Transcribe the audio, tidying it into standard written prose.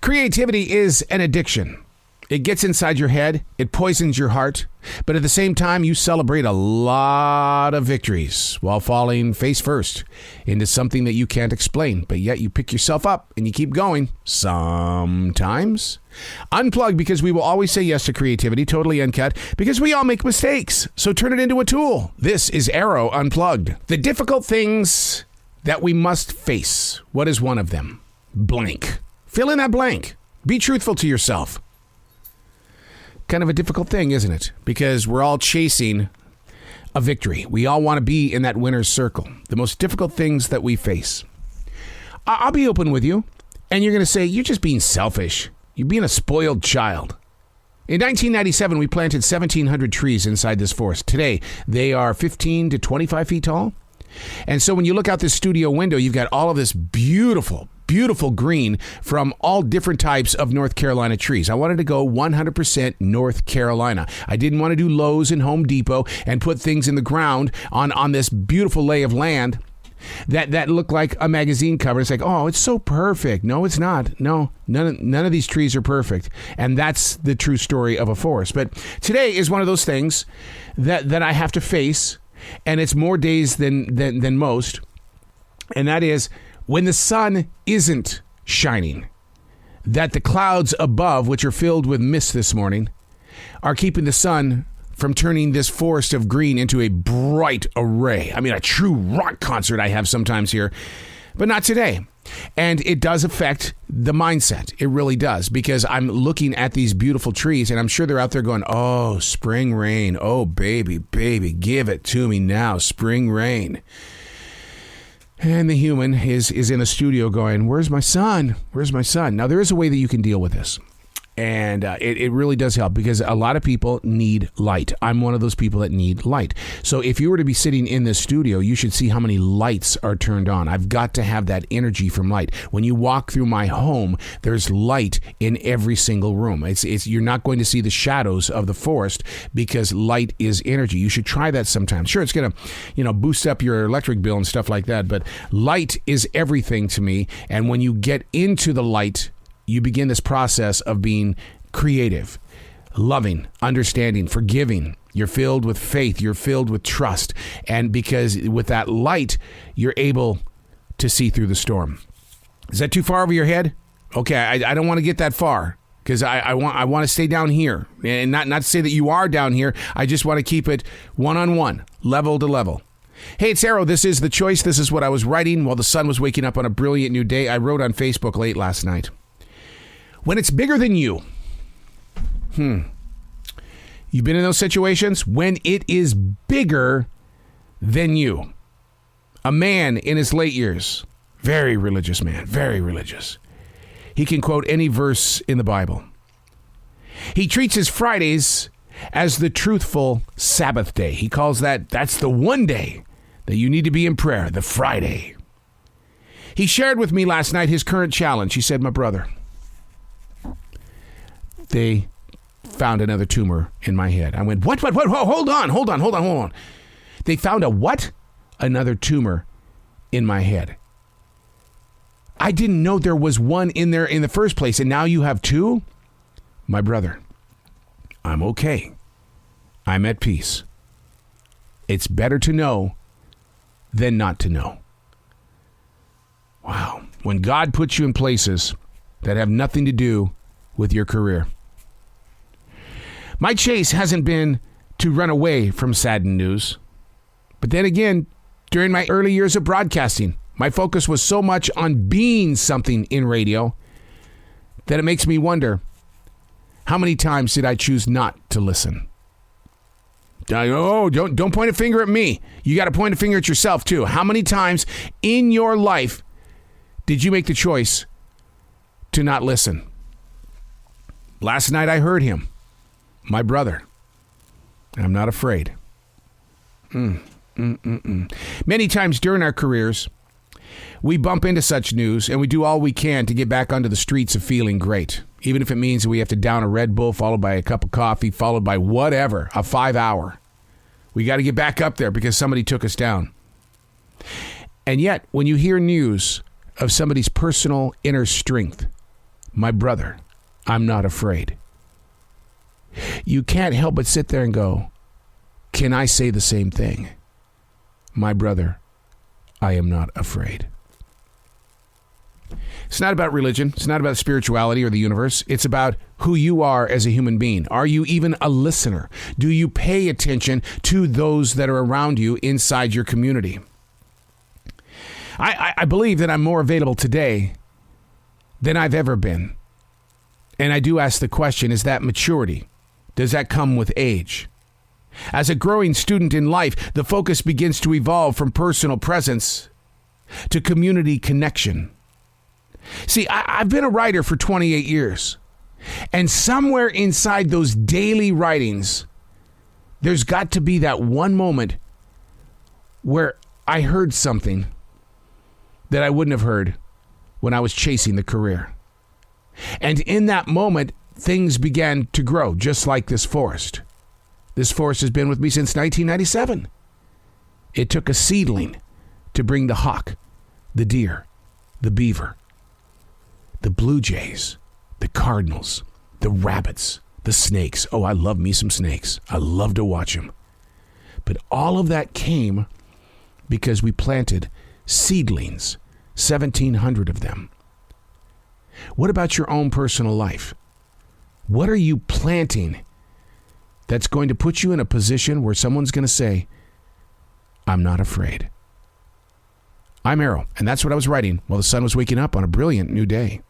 Creativity is an addiction. It gets inside your head, it poisons your heart, but at the same time, you celebrate a lot of victories while falling face first into something that you can't explain, but yet you pick yourself up and you keep going sometimes. Unplugged, because we will always say yes to creativity, totally uncut, because we all make mistakes, so turn it into a tool. This is Arroe Unplugged. The difficult things that we must face. What is one of them? Blank. Fill in that blank. Be truthful to yourself. Kind of a difficult thing, isn't it? Because we're all chasing a victory. We all want to be in that winner's circle. The most difficult things that we face. I'll be open with you, and you're going to say, you're just being selfish. You're being a spoiled child. In 1997, we planted 1,700 trees inside this forest. Today, they are 15 to 25 feet tall. And so when you look out this studio window, you've got all of this beautiful green from all different types of North Carolina trees. I wanted to go 100% North Carolina. I didn't want to do Lowe's and Home Depot and put things in the ground on this beautiful lay of land that looked like a magazine cover. It's like, oh, it's so perfect. No, it's not. No, none of these trees are perfect. And that's the true story of a forest. But today is one of those things that I have to face, and it's more days than most. And that is when the sun isn't shining, that the clouds above, which are filled with mist this morning, are keeping the sun from turning this forest of green into a bright array. I mean, a true rock concert I have sometimes here, but not today. And it does affect the mindset. It really does, because I'm looking at these beautiful trees, and I'm sure they're out there going, oh, spring rain. Oh, baby, give it to me now, spring rain. And the human is in the studio going, where's my son? Where's my son? Now, there is a way that you can deal with this. And it really does help, because a lot of people need light. I'm one of those people that need light. So if you were to be sitting in this studio, you should see how many lights are turned on. I've got to have that energy from light. When you walk through my home, there's light in every single room. You're not going to see the shadows of the forest, because light is energy. You should try that sometime. Sure, it's going to, boost up your electric bill and stuff like that, but light is everything to me. And when you get into the light, you begin this process of being creative, loving, understanding, forgiving. You're filled with faith. You're filled with trust. And because with that light, you're able to see through the storm. Is that too far over your head? Okay, I don't want to get that far, because I want to stay down here. And not to say that you are down here. I just want to keep it one-on-one, level to level. Hey, it's Arroe. This is The Choice. This is what I was writing while the sun was waking up on a brilliant new day. I wrote on Facebook late last night. When it's bigger than you, you've been in those situations when it is bigger than you. A man in his late years, very religious man, very religious. He can quote any verse in the Bible. He treats his Fridays as the truthful Sabbath day. He calls that's the one day that you need to be in prayer, the Friday. He shared with me last night his current challenge. He said, my brother, they found another tumor in my head. I went, what? Hold on. They found a what? Another tumor in my head. I didn't know there was one in there in the first place, and now you have two? My brother, I'm okay. I'm at peace. It's better to know than not to know. Wow. When God puts you in places that have nothing to do with your career. My chase hasn't been to run away from saddened news. But then again, during my early years of broadcasting, my focus was so much on being something in radio that it makes me wonder, how many times did I choose not to listen? Oh, don't point a finger at me. You got to point a finger at yourself too. How many times in your life did you make the choice to not listen? Last night I heard him. My brother. I'm not afraid. Many times during our careers, we bump into such news and we do all we can to get back onto the streets of feeling great. Even if it means that we have to down a Red Bull, followed by a cup of coffee, followed by whatever, a 5-hour. We got to get back up there because somebody took us down. And yet, when you hear news of somebody's personal inner strength, My brother, I'm not afraid. You can't help but sit there and go, can I say the same thing? My brother, I am not afraid. It's not about religion. It's not about spirituality or the universe. It's about who you are as a human being. Are you even a listener? Do you pay attention to those that are around you inside your community? I believe that I'm more available today than I've ever been. And I do ask the question, is that maturity? Does that come with age? As a growing student in life, the focus begins to evolve from personal presence to community connection. See, I've been a writer for 28 years, and somewhere inside those daily writings, there's got to be that one moment where I heard something that I wouldn't have heard when I was chasing the career. And in that moment, things began to grow, just like this forest. This forest has been with me since 1997. It took a seedling to bring the hawk, the deer, the beaver, the blue jays, the cardinals, the rabbits, the snakes. Oh, I love me some snakes. I love to watch them. But all of that came because we planted seedlings, 1,700 of them. What about your own personal life? What are you planting that's going to put you in a position where someone's going to say, I'm not afraid? I'm Arroe, and that's what I was writing while the sun was waking up on a brilliant new day.